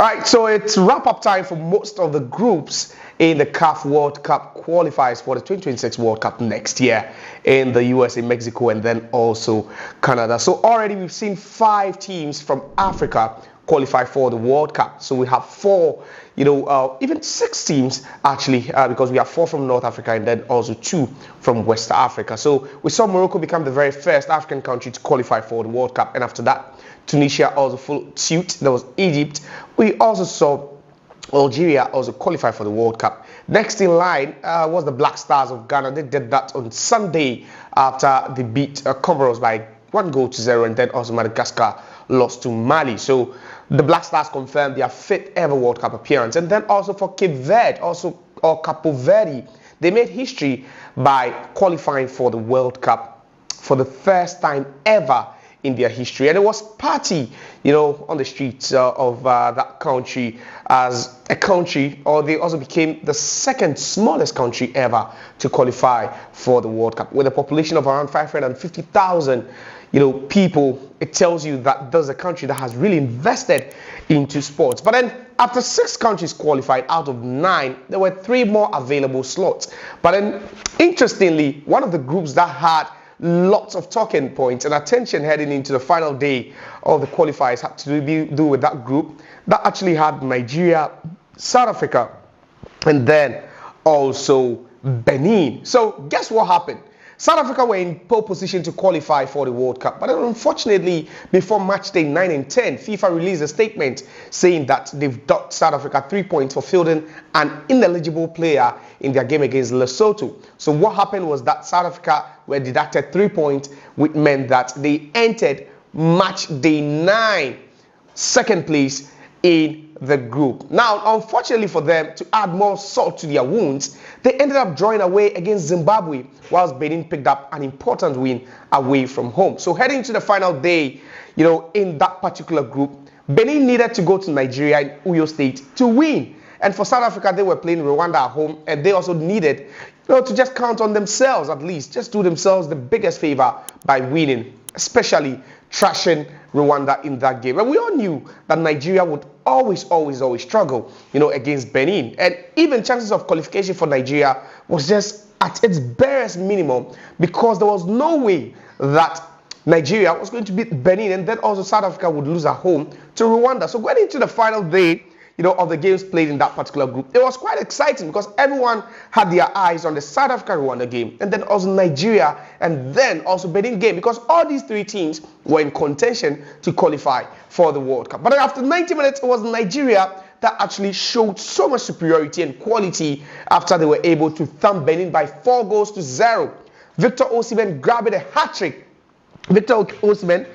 All right, so it's wrap-up time for most of the groups in the CAF World Cup qualifiers for the 2026 World Cup next year in the USA, Mexico, and then also Canada. So already we've seen 5 teams from Africa qualify for the World Cup. So we have 4, even 6 teams actually, because we have 4 from North Africa and then also 2 from West Africa. So we saw Morocco become the very first African country to qualify for the World Cup, and after that, Tunisia also followed suit. There was Egypt. We also saw Algeria also qualify for the World Cup. Next in line was the Black Stars of Ghana. They did that on Sunday after they beat Comoros by 1-0, and then also Madagascar lost to Mali. So the Black Stars confirmed their 5th ever World Cup appearance. And then also for Cape Verde, or Cape Verde, they made history by qualifying for the World Cup for the first time ever in their history. And it was party, on the streets of that country as a country, or they also became the 2nd smallest country ever to qualify for the World Cup. With a population of around 550,000, people, it tells you that there's a country that has really invested into sports. But then after 6 countries qualified out of 9, there were 3 more available slots. But then interestingly, one of the groups that had lots of talking points and attention heading into the final day of the qualifiers had to do with that group that actually had Nigeria, South Africa, and then also Benin. So guess what happened? South Africa were in pole position to qualify for the World Cup, but unfortunately, before match day 9 and 10, FIFA released a statement saying that they've docked South Africa 3 points for fielding an ineligible player in their game against Lesotho. So what happened was that South Africa were deducted 3 points, which meant that they entered match day 9, 2nd place in the group. Now, unfortunately for them, to add more salt to their wounds, they ended up drawing away against Zimbabwe, whilst Benin picked up an important win away from home. So heading to the final day, in that particular group, Benin needed to go to Nigeria in Uyo State to win. And for South Africa, they were playing Rwanda at home, and they also needed, to just count on themselves at least, just do themselves the biggest favor by winning, especially thrashing Rwanda in that game. And we all knew that Nigeria would always struggle, against Benin. And even chances of qualification for Nigeria was just at its barest minimum, because there was no way that Nigeria was going to beat Benin and then also South Africa would lose at home to Rwanda. So going into the final day, of the games played in that particular group, it was quite exciting because everyone had their eyes on the South Africa-Rwanda game, and then also Nigeria, and then also Benin game, because all these 3 teams were in contention to qualify for the World Cup. But after 90 minutes, it was Nigeria that actually showed so much superiority and quality after they were able to thump Benin by 4-0. Victor Osimhen grabbed a hat-trick. Victor Osimhen,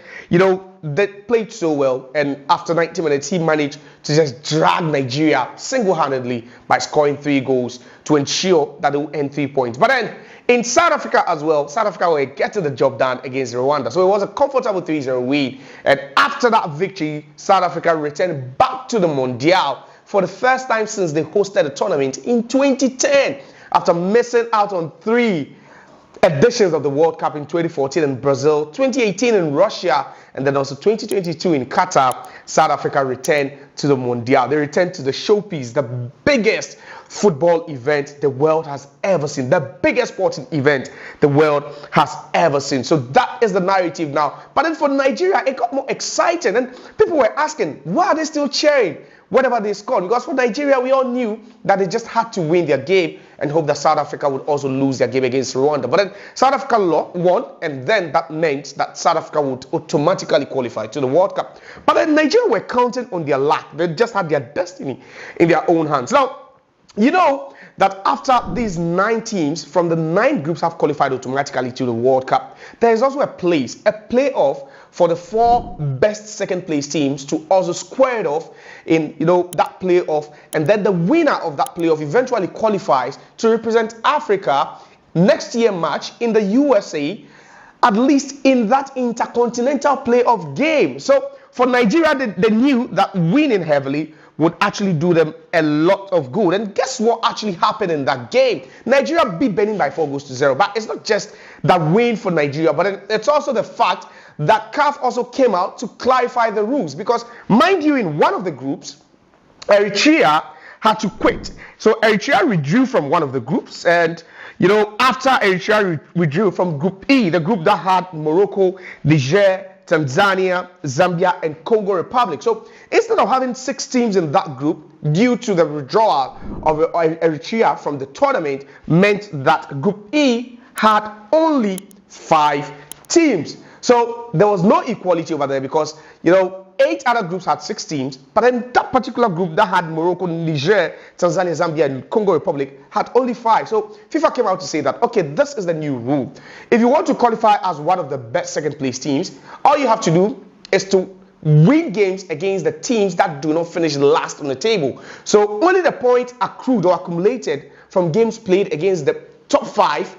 they played so well, and after 90 minutes, he managed to just drag Nigeria single-handedly by scoring 3 goals to ensure that they will end 3 points. But then, in South Africa as well, South Africa were getting the job done against Rwanda. So it was a comfortable 3-0 win. And after that victory, South Africa returned back to the Mondial for the first time since they hosted the tournament in 2010, after missing out on 3 editions of the World Cup in 2014 in Brazil, 2018 in Russia, and then also 2022 in Qatar. South Africa returned to the Mondial. They returned to the showpiece, the biggest football event the world has ever seen, the biggest sporting event the world has ever seen. So that is the narrative now. But then for Nigeria, it got more exciting, and people were asking, why are they still cheering whenever they scored? Because for Nigeria, we all knew that they just had to win their game and hope that South Africa would also lose their game against Rwanda. But then South Africa won, and then that meant that South Africa would automatically qualify to the World Cup. But then Nigeria were counting on their luck. They just had their destiny in their own hands. Now, that after these 9 teams from the 9 groups have qualified automatically to the World Cup, there is also a playoff for the 4 best 2nd place teams to also square it off in that playoff, and then the winner of that playoff eventually qualifies to represent Africa next year match in the USA, at least in that Intercontinental playoff game. So for Nigeria, they knew that winning heavily would actually do them a lot of good. And guess what actually happened in that game? Nigeria beat Benin by 4-0. But it's not just that win for Nigeria, but it's also the fact that CAF also came out to clarify the rules. Because, mind you, in one of the groups, Eritrea had to quit. So Eritrea withdrew from one of the groups, and after Eritrea withdrew from Group E, the group that had Morocco, Niger, Tanzania, Zambia, and Congo Republic. So instead of having 6 teams in that group, due to the withdrawal of Eritrea from the tournament, meant that Group E had only 5 teams. So there was no equality over there because 8 other groups had 6 teams, but then that particular group that had Morocco, Niger, Tanzania, Zambia, and Congo Republic had only 5. So FIFA came out to say that, okay, this is the new rule. If you want to qualify as one of the best second place teams, all you have to do is to win games against the teams that do not finish last on the table. So only the points accrued or accumulated from games played against the top 5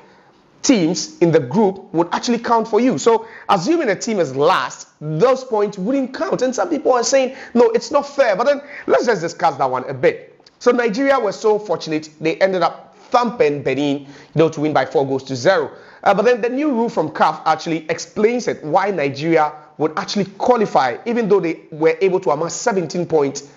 teams in the group would actually count for you. So assuming a team is last, those points wouldn't count. And some people are saying, no, it's not fair. But then let's just discuss that one a bit. So Nigeria was so fortunate. They ended up thumping Benin, to win by 4-0. But then the new rule from CAF actually explains it, why Nigeria would actually qualify, even though they were able to amass 17 points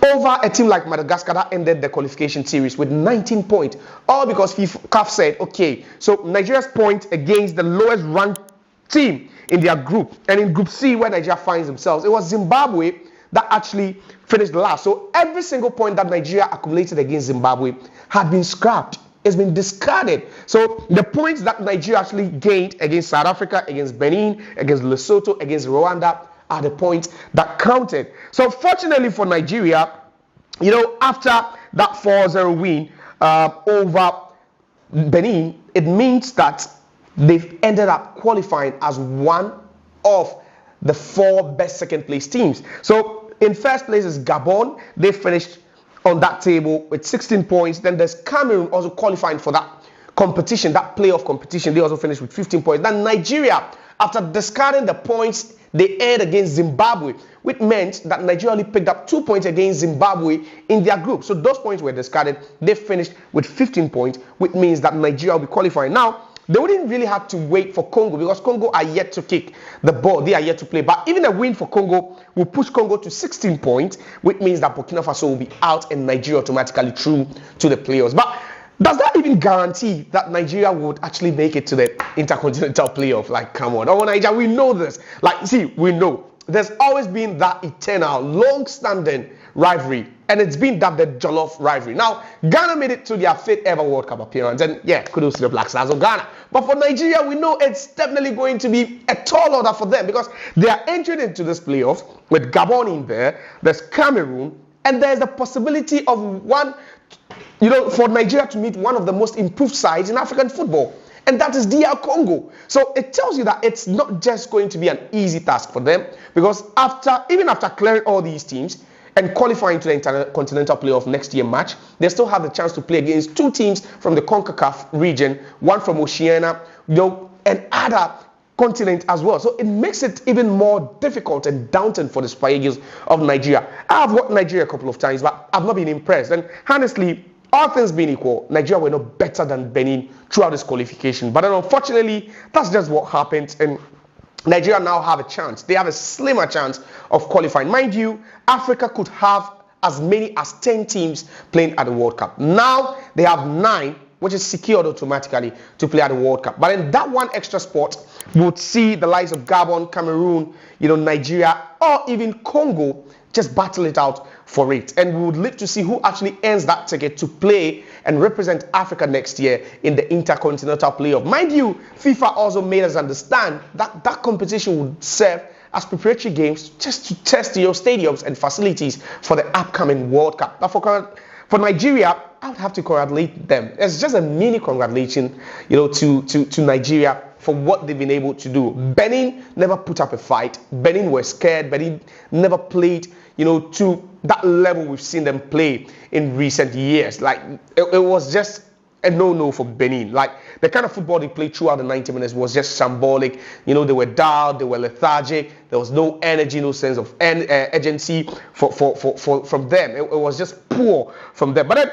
over a team like Madagascar that ended the qualification series with 19 points. All because CAF said, okay, so Nigeria's point against the lowest ranked team in their group, and in Group C where Nigeria finds themselves, it was Zimbabwe that actually finished last. So every single point that Nigeria accumulated against Zimbabwe had been scrapped. It's been discarded. So the points that Nigeria actually gained against South Africa, against Benin, against Lesotho, against Rwanda are the points that counted. So fortunately for Nigeria, after that 4-0 win over Benin, it means that they've ended up qualifying as one of the 4 best second place teams. So in first place is Gabon. They finished on that table with 16 points. Then there's Cameroon also qualifying for that competition, that playoff competition. They also finished with 15 points. Then Nigeria, after discarding the points they earned against Zimbabwe, which meant that Nigeria only picked up 2 points against Zimbabwe in their group. So those points were discarded. They finished with 15 points, which means that Nigeria will be qualifying. Now, they wouldn't really have to wait for Congo because Congo are yet to kick the ball. They are yet to play. But even a win for Congo will push Congo to 16 points, which means that Burkina Faso will be out and Nigeria automatically through to the playoffs. But does that even guarantee that Nigeria would actually make it to the Intercontinental playoff? Like, come on. Oh, Nigeria, we know this. Like, see, we know. There's always been that eternal, long-standing rivalry, and it's been dubbed the Jollof rivalry. Now, Ghana made it to their 5th ever World Cup appearance, and yeah, kudos to the Black Stars of Ghana. But for Nigeria, we know it's definitely going to be a tall order for them because they are entering into this playoff with Gabon in there, there's Cameroon, and there's the possibility of for Nigeria to meet one of the most improved sides in African football, and that is DR Congo. So it tells you that it's not just going to be an easy task for them because even after clearing all these teams and qualifying to the Intercontinental playoff next year March, they still have the chance to play against 2 teams from the CONCACAF region, one from Oceania, and other continent as well. So it makes it even more difficult and daunting for the Super Eagles of Nigeria. I've watched Nigeria a couple of times, but I've not been impressed. And honestly, all things being equal, Nigeria were not better than Benin throughout this qualification. But then unfortunately, that's just what happened. And Nigeria now have a chance. They have a slimmer chance of qualifying. Mind you, Africa could have as many as 10 teams playing at the World Cup. Now they have 9, which is secured automatically to play at the World Cup. But in that one extra spot, would see the likes of Gabon, Cameroon, Nigeria, or even Congo just battle it out for it. And we would live to see who actually earns that ticket to play and represent Africa next year in the Intercontinental playoff. Mind you, FIFA also made us understand that that competition would serve as preparatory games just to test your stadiums and facilities for the upcoming World Cup. But for Nigeria, I would have to congratulate them. It's just a mini congratulation, to Nigeria for what they've been able to do. Benin never put up a fight. Benin were scared. Benin never played, to that level we've seen them play in recent years. Like, it was just a no-no for Benin. Like, the kind of football they played throughout the 90 minutes was just shambolic. They were dull, they were lethargic. There was no energy, no sense of urgency from them. It was just poor from them. But then,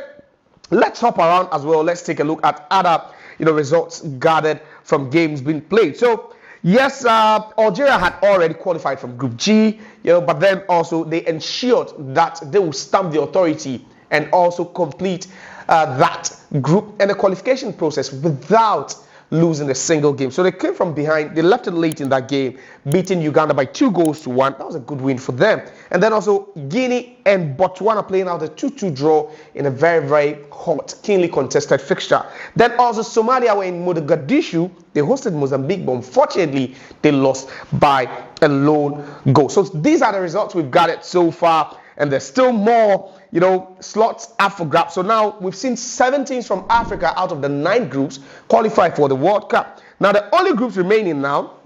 let's hop around as well. Let's take a look at other results gathered from games being played. So, Yes, Algeria had already qualified from Group G, but then also they ensured that they will stamp the authority and also complete that group and the qualification process without losing a single game. So they came from behind. They left it late in that game, beating Uganda by 2-1. That was a good win for them. And then also Guinea and Botswana playing out a 2-2 draw in a very, very hot, keenly contested fixture. Then also Somalia were in Mogadishu. They hosted Mozambique, but unfortunately they lost by a lone goal. So these are the results we've got it so far. And there's still more, slots up for grabs. So now we've seen 7 teams from Africa out of the 9 groups qualify for the World Cup. Now the only groups remaining now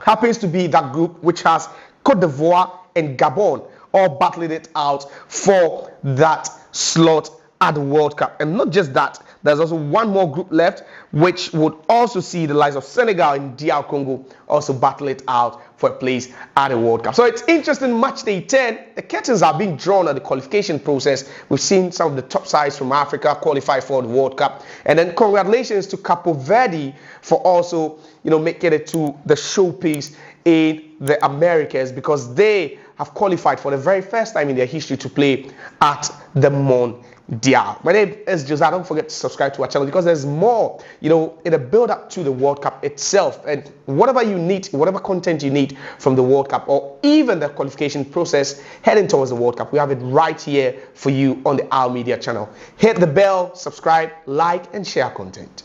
happens to be that group which has Cote d'Ivoire and Gabon all battling it out for that slot at the World Cup. And not just that, there's also one more group left, which would also see the likes of Senegal and DR Congo also battle it out for a place at the World Cup. So it's interesting. Match day 10, the curtains are being drawn at the qualification process. We've seen some of the top sides from Africa qualify for the World Cup. And then congratulations to Cape Verde for also, making it to the showpiece in the Americas, because they have qualified for the very first time in their history to play at the Mondial. My name is Josiah. Don't forget to subscribe to our channel, because there's more, in a build-up to the World Cup itself. And whatever you need, whatever content you need from the World Cup, or even the qualification process heading towards the World Cup, we have it right here for you on the Our Media channel. Hit the bell, subscribe, like, and share content.